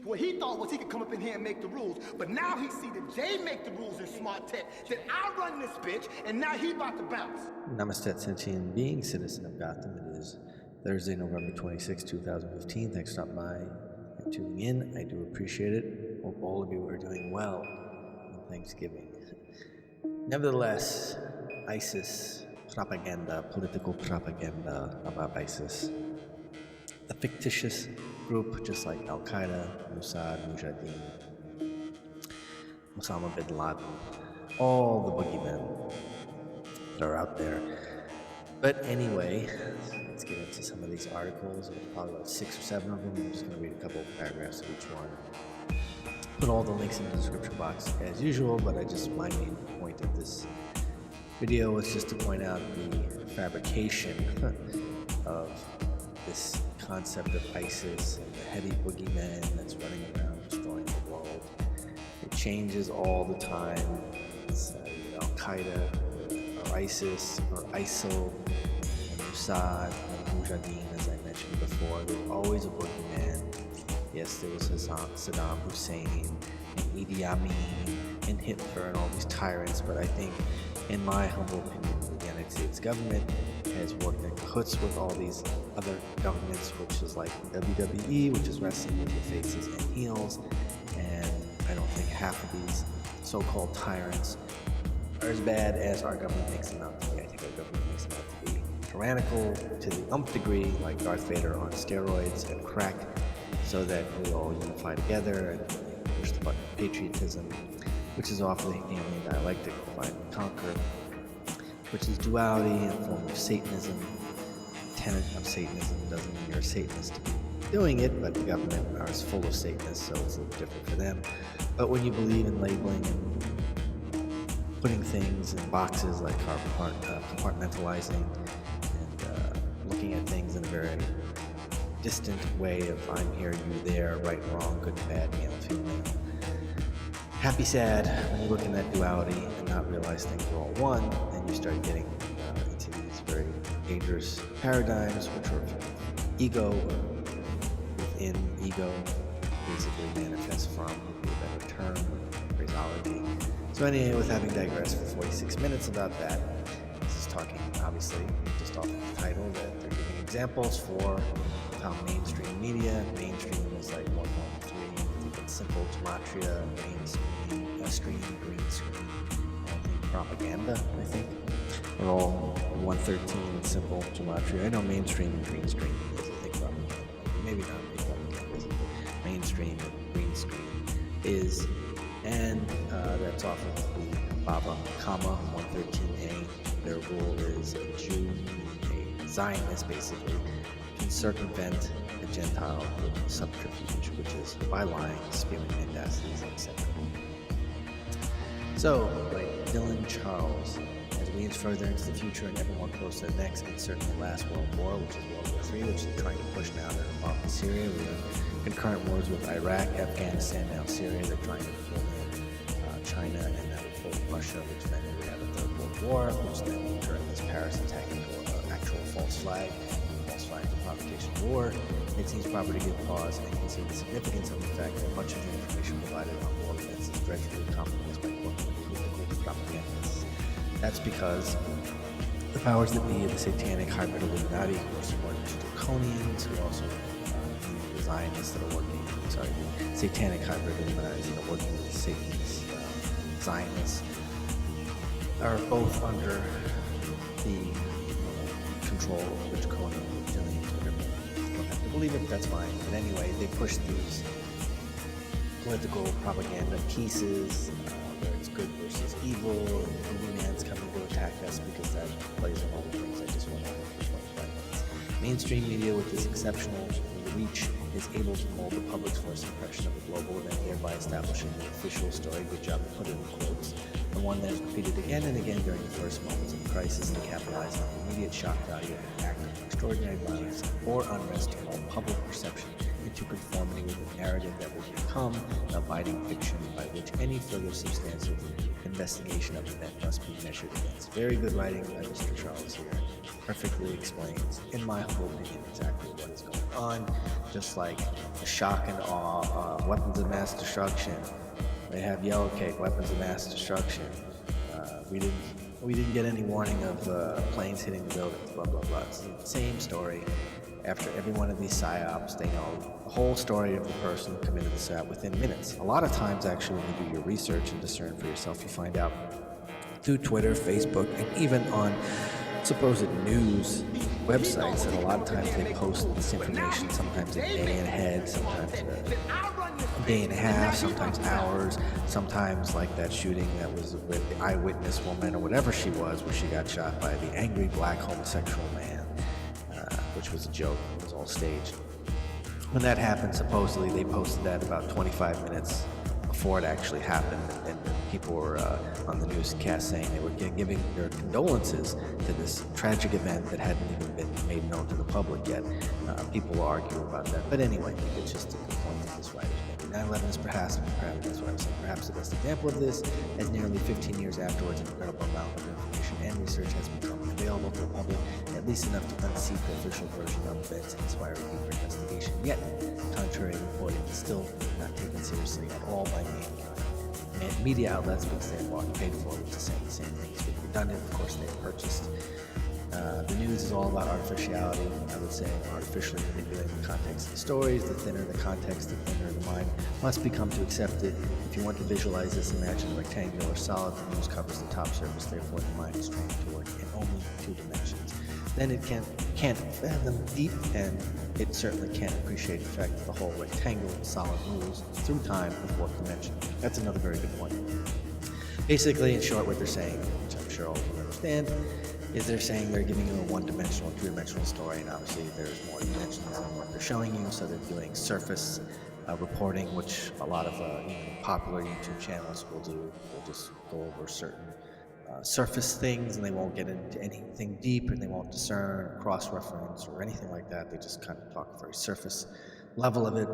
What he thought was he could come up in here and make the rules, but now he see that Jay make the rules in smart tech, that I run this bitch, and now he about to bounce. Namaste, sentient being, citizen of Gotham. It is Thursday, November 26, 2015. Thanks for stopping by and tuning in. I do appreciate it. Hope all of you are doing well on Thanksgiving. Nevertheless, ISIS propaganda, political propaganda about ISIS. A fictitious group just like Al-Qaeda, Mossad, Mujahideen, Osama bin Laden, all the boogeymen that are out there. But anyway, let's get into some of these articles. There's probably about 6 or 7 of them. I'm just going to read a couple of paragraphs of each one. Put all the links in the description box as usual, but my main point of this video was just to point out the fabrication of this concept of ISIS and the heady boogeyman that's running around destroying the world. It changes all the time. It's Al-Qaeda or ISIS or ISIL and Mossad and Mujahideen, as I mentioned before. There's always a boogeyman. Yes, there was Saddam Hussein and Idi Amin and Hitler and all these tyrants, but I think, in my humble opinion, the United States government has worked in cahoots with all these other governments, which is like WWE, which is wrestling with the faces and heels, and I don't think half of these so-called tyrants are as bad as our government makes them out to be. I think our government makes them out to be tyrannical to the nth degree, like Darth Vader on steroids and crack, so that we all unify together and push the button of patriotism, which is awfully alien dialectic, divide and conquer, which is duality in the form of Satanism. The tenet of Satanism doesn't mean you're a Satanist to be doing it, but the government is full of Satanists, so it's a little different for them. But when you believe in labeling and putting things in boxes, like compartmentalizing and looking at things in a very distant way of I'm here, you there, right, wrong, good, bad, male, female, happy, sad, when you look in that duality and not realize things are all one, then you start getting into these very dangerous paradigms, which are ego, or within ego, basically manifests from, would be a better term, phraseology. So anyway, with having digressed for 46 minutes about that, this is talking, obviously, just off of the title, that they're giving examples for how mainstream media, mainstream is like 113, simple gematria, mainstream, green screen, propaganda, I think. They're all 113 and simple gematria. I know mainstream and green screen is, I think, propaganda. Maybe not propaganda, mainstream and green screen is, and that's off of the Baba, 113a. Their rule is a Jew, a Zionist, basically, can circumvent a Gentile with subterfuge, which is by lying, spewing mendacities, etc. So, by Dylan Charles, as we inch further into the future and ever more close to the next and certainly the last World War, which is World War III, which they're trying to push now, they're involved in Syria. We have concurrent wars with Iraq, Afghanistan, now Syria. They're trying to pull in China, and that would pull Russia, which then we have a Third World War, which then will turn this Paris attack into an actual false flag provocation war. It seems proper to give pause and consider the significance of the fact that much of the information provided on war events is dreadfully compromised by political propagandists. That's because the powers that be of the satanic hybrid Illuminati, who are supported to draconians, who also the Zionists that are working, the satanic hybrid Illuminati that are working with Satan's Zionists, are both under the control of the draconian reptilians, whatever. You don't have to believe it, but that's fine. But anyway, they push these political propaganda pieces, where it's good versus evil, and boogeyman's coming to attack us, because that plays on all the things I just went over for 25 minutes. Mainstream media, with this exceptional reach, is able to mold the public's first impression of a global event, thereby establishing the official story, good job to put it in quotes, the one that is repeated again and again during the first moments of the crisis, and capitalizing on the immediate shock value of an act of extraordinary violence or unrest to all public perception into conformity with the narrative that will become an abiding fiction by which any further substantive investigation of the event must be measured against. Very good writing by Mr. Charles here. Perfectly explains, in my humble opinion, exactly what is going on. Just like the shock and awe, weapons of mass destruction. They have yellow cake, weapons of mass destruction. We didn't get any warning of planes hitting the buildings, blah, blah, blah. It's the same story. After every one of these psyops, they know the whole story of the person who committed the psyop within minutes. A lot of times, actually, when you do your research and discern for yourself, you find out through Twitter, Facebook, and even on supposed news websites that a lot of times they post this information sometimes a day ahead, sometimes a day and a half, sometimes hours, sometimes like that shooting that was with the eyewitness woman or whatever she was, where she got shot by the angry black homosexual man, which was a joke. It was all staged. When that happened, supposedly they posted that about 25 minutes before it actually happened, and people were on the newscast saying they were giving their condolences to this tragic event that hadn't even been made known to the public yet. People will argue about that, but anyway, it's just a good point that this writer's making. 9/11 is perhaps that's what I'm saying, perhaps the best example of this, as nearly 15 years afterwards, an incredible amount of information and research has become available to the public, at least enough to unseat the official version of events and inspire a deeper investigation. Yet, contrary reporting is still not taken seriously at all by media outlets because they're bought and paid for, which is saying the same thing. It's been redundant, of course, they've purchased. The news is all about artificiality, I would say, artificially manipulating the context of the stories. The thinner the context, the thinner the mind must become to accept it. If you want to visualize this, imagine a rectangular solid. The news covers the top surface, therefore the mind is trained to work in only 2 dimensions. Then it can't fathom deep, and it certainly can't appreciate the fact that the whole rectangular solid moves through time in the 4th dimension. That's another very good point. Basically, in short, what they're saying, which I'm sure all of you understand, is they're saying they're giving you a 1-dimensional, 2-dimensional story, and obviously there's more dimensions than what they're showing you, so they're doing surface reporting, which a lot of popular YouTube channels will do. They'll just go over certain surface things, and they won't get into anything deep, and they won't discern, cross-reference, or anything like that. They just kind of talk a very surface level of it.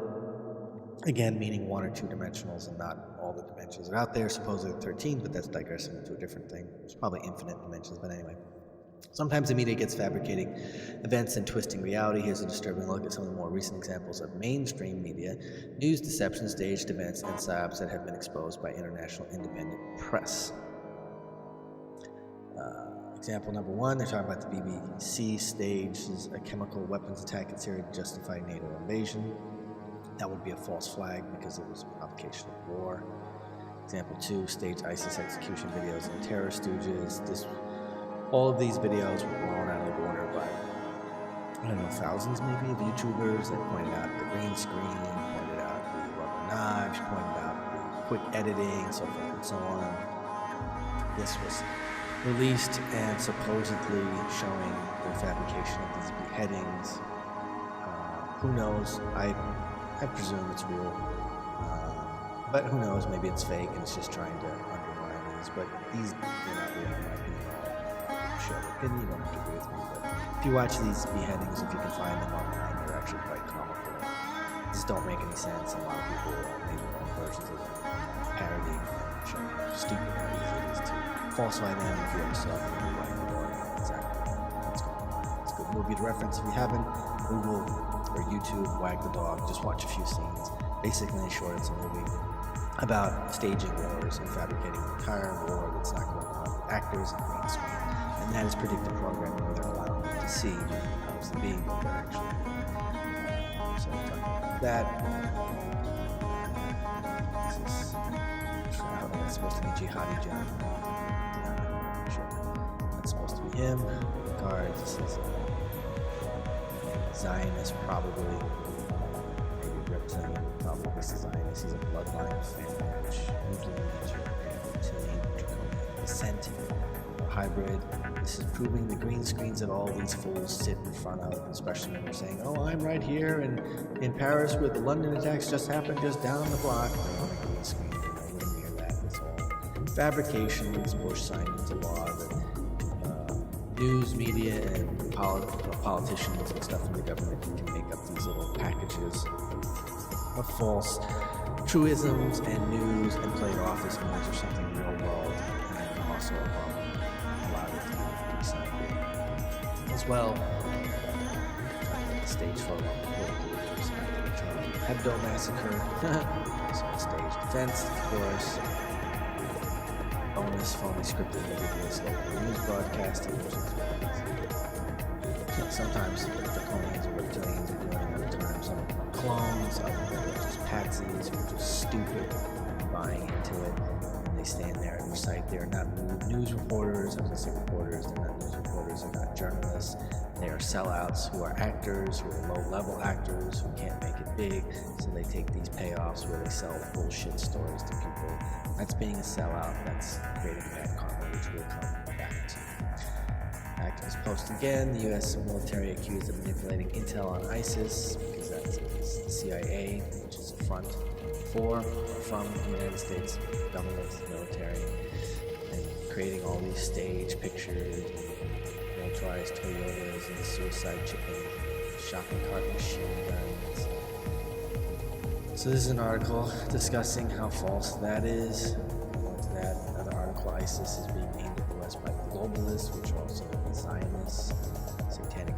Again, meaning 1 or 2 dimensionals, and not all the dimensions are out there. Supposedly 13, but that's digressing into a different thing. It's probably infinite dimensions, but anyway. Sometimes the media gets fabricating events and twisting reality. Here's a disturbing look at some of the more recent examples of mainstream media, news deception, staged events, and psyops that have been exposed by international independent press. Example number 1, they're talking about the BBC stages a chemical weapons attack in Syria to justify NATO invasion. That would be a false flag because it was a provocation of war. Example 2, staged ISIS execution videos and terror stooges. All of these videos were blown out of the water by, I don't know, thousands maybe of YouTubers that pointed out the green screen, pointed out the rubber knives, pointed out the quick editing, so forth and so on. This was released and supposedly showing the fabrication of these beheadings. Who knows? I presume it's real, but who knows? Maybe it's fake and it's just trying to undermine these. But these, they're not real, in my opinion. Show your opinion, you don't have to agree with me. But if you watch these beheadings, if you can find them online, they're actually quite comical. They just don't make any sense. A lot of people make their own versions of them, parodying them, showing how stupid how easy it is to falsify them. If you ever saw them, you might know exactly what's going on. It's a good movie to reference if you haven't. Google or YouTube, Wag the Dog, just watch a few scenes. Basically, in short, it's a movie about staging wars and fabricating an entire war that's not going on with actors and green screen. And that is predictive programming, where they're allowing you to see how's the being what they're actually doing. So we're talking about that. This is, I don't know, that's supposed to be Jihadi John. Sure. That's supposed to be him. Guards, this is Zionist, probably. Maybe representing probably this is Zionist. He's a bloodline family, which usually means you're descent or hybrid. This is proving the green screens that all these fools sit in front of, especially when they're saying, oh, I'm right here in Paris where the London attacks just happened just down the block. They're on a green screen. They're nowhere near that. It's all fabrications. Bush signed into law that news, media, and politicians and stuff in the government can make up these little packages of false truisms and news and play it off as noise or something real world, and also allow it to be decided as well. The stage for political leaders after the Charlie Hebdo massacre. So stage defense, of course. Bonus, phony scripted ridiculous local news broadcasting, which is sometimes draconians or reptilians are doing it, other times some of them are clones, other than they're just patsies who are just stupid and buying into it, and they stand there and recite. They're not news reporters, I was going to say reporters, they're not news reporters, they're not journalists, they are sellouts who are actors, who are low-level actors, who can't make it big, so they take these payoffs where they sell bullshit stories to people. That's being a sellout, that's creating bad karma, which we'll come back to. Activist post again, the U.S. military accused of manipulating intel on ISIS, because that's the CIA, which is a front for or from the United States government, military, and creating all these stage pictures, militarized Toyotas and suicide chicken, shopping cart machine guns. So this is an article discussing how false that is. More to that, another article, ISIS is being aimed at the West by globalists, which are also Zionists, satanic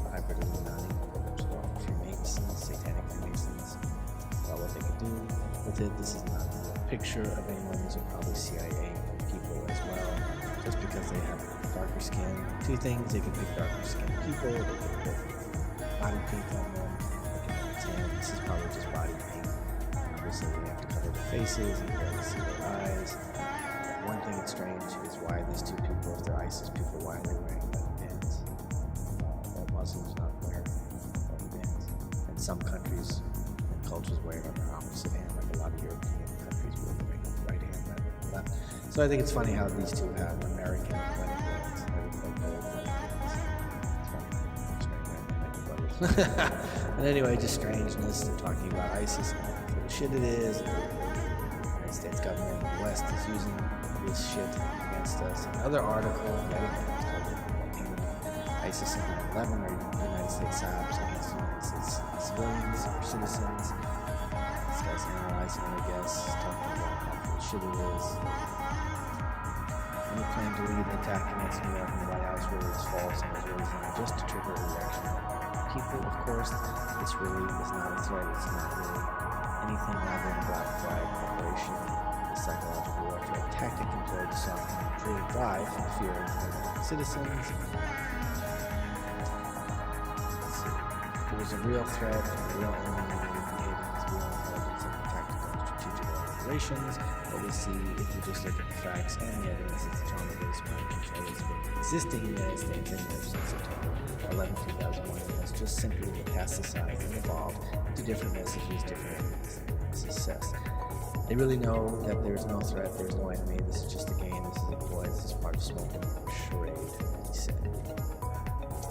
hybrid Illuminati, which are all Freemasons, satanic Freemasons. About what they can do with it. This is not a picture of anyone. These are probably CIA people as well. Just because they have darker skin. Two things, they can pick darker skinned people, they can put body paint on them, they can tan. This is probably just body paint. Obviously, they have to cover their faces and barely see their eyes. One thing that's strange is why these two people, if they're ISIS people, why are they wearing white bands? Well, Muslims not wear white bands. And some countries and cultures wear it on their opposite hand, like a lot of European countries will wear it right hand rather than left. So I think it's funny how these two have American wedding bands. But anyway, just strangeness. They're talking about ISIS and what the shit it is. The United States government in the West is using this shit against us. Another article, ISIS and 9/11 are United States psyops against United States civilians or citizens. This guy's analyzing it, I guess, talking about how full shit it is. And he claimed to lead an attack against New York and the White House really is false and was really designed just to trigger a reaction of people. Of course, this really is not a threat. It's not really anything other than a black flag operation. The psychological warfare tactic employed to soften and drive fear of citizens. It was a real threat, a real enemy, real intelligence and tactical and strategic operations. But we see, if you just look at the facts and the evidence, it's a trauma-based mind control that's been existing in the United States since September 11, 2001. And it's just simply metastasized and evolved to different messages, different enemies, and success. They really know that there's no threat, there's no enemy, this is just a game, this is a ploy, this is part of smoking a charade, he said.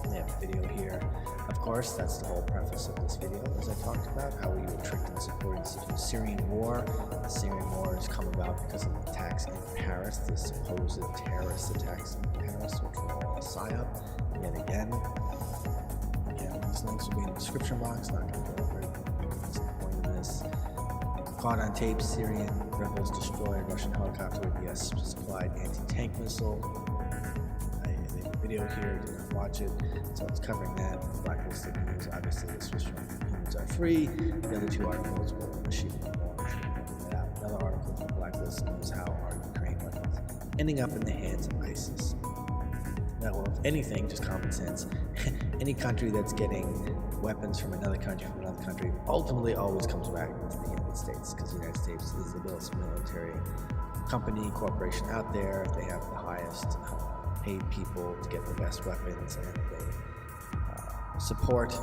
They have a video here. Of course, that's the whole preface of this video, as I talked about, how we were tricked into supporting the Syrian war. The Syrian war has come about because of the attacks in Paris, the supposed terrorist attacks in Paris, which were all a psyop, yet again. These links will be in the description box, not going to go over it. That's the point of this. Caught on tape, Syrian rebels destroyed Russian helicopter with US supplied anti-tank missile. They have a video here, do not watch it. So it's covering that. Blacklisted news, obviously this was from Humans Are Free. The other two articles were Machine War. Another article from Blacklist News, how are Ukraine weapons ending up in the hands of ISIS? Now, well, if anything, just common sense. Any country that's getting weapons from another country ultimately always comes back to the United States, because the United States is the biggest military company, corporation out there. They have the highest paid people to get the best weapons, and they support,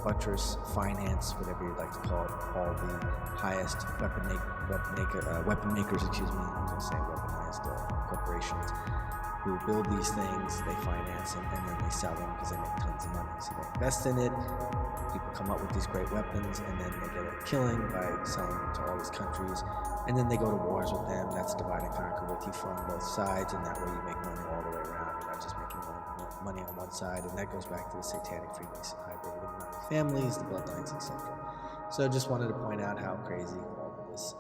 buttress, finance, whatever you'd like to call it, all the highest weapon makers, I'm going to say weaponized corporations who build these things, they finance them, and then they sell them because they make tons of money. So they invest in it, people come up with these great weapons, and then they get a killing by selling them to all these countries, and then they go to wars with them. That's divide and conquer with you from both sides, and that way you make money all the way around. You're not just making money on one side, and that goes back to the satanic Freemason hybrid Illuminati families, the bloodlines, etc. So just wanted to point out how crazy all of this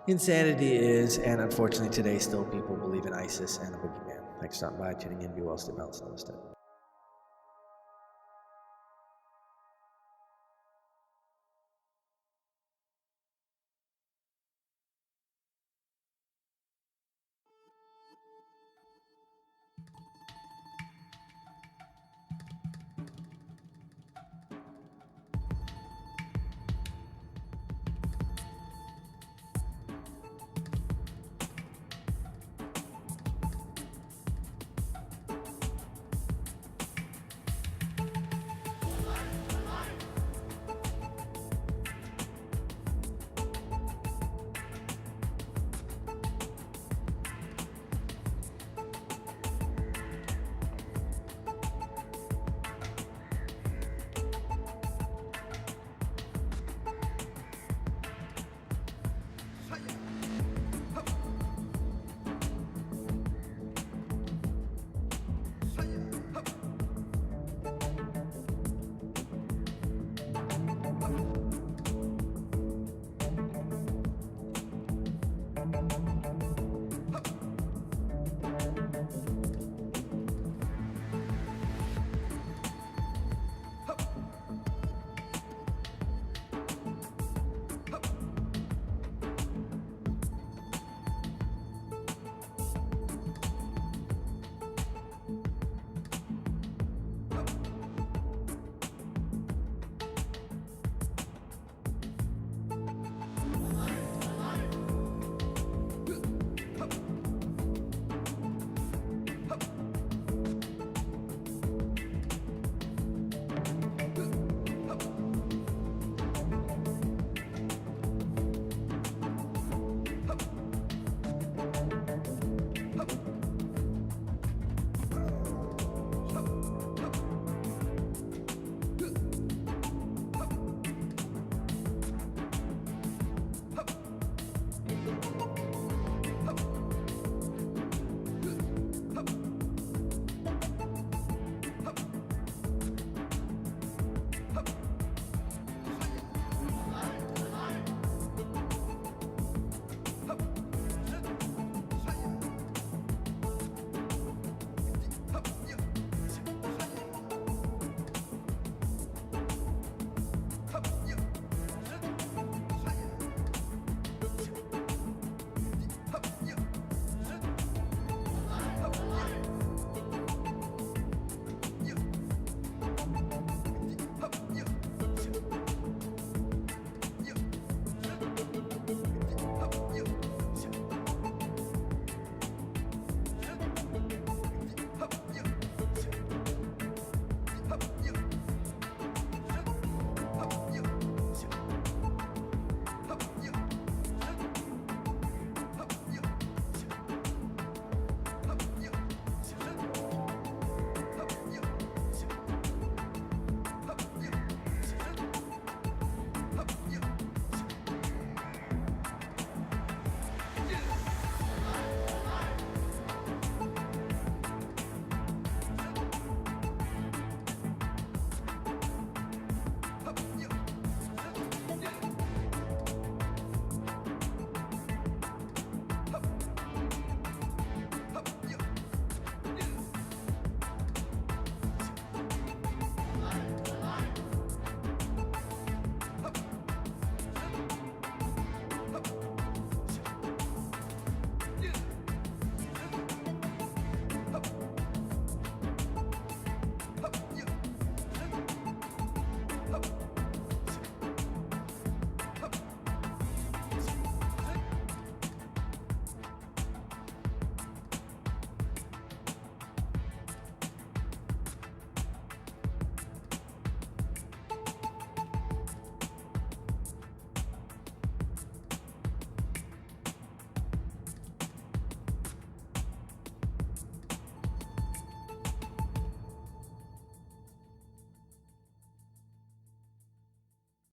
insanity is, and unfortunately today still people believe in ISIS and a boogeyman. Thanks for stopping by, tuning in, be well, stay balanced, namaste.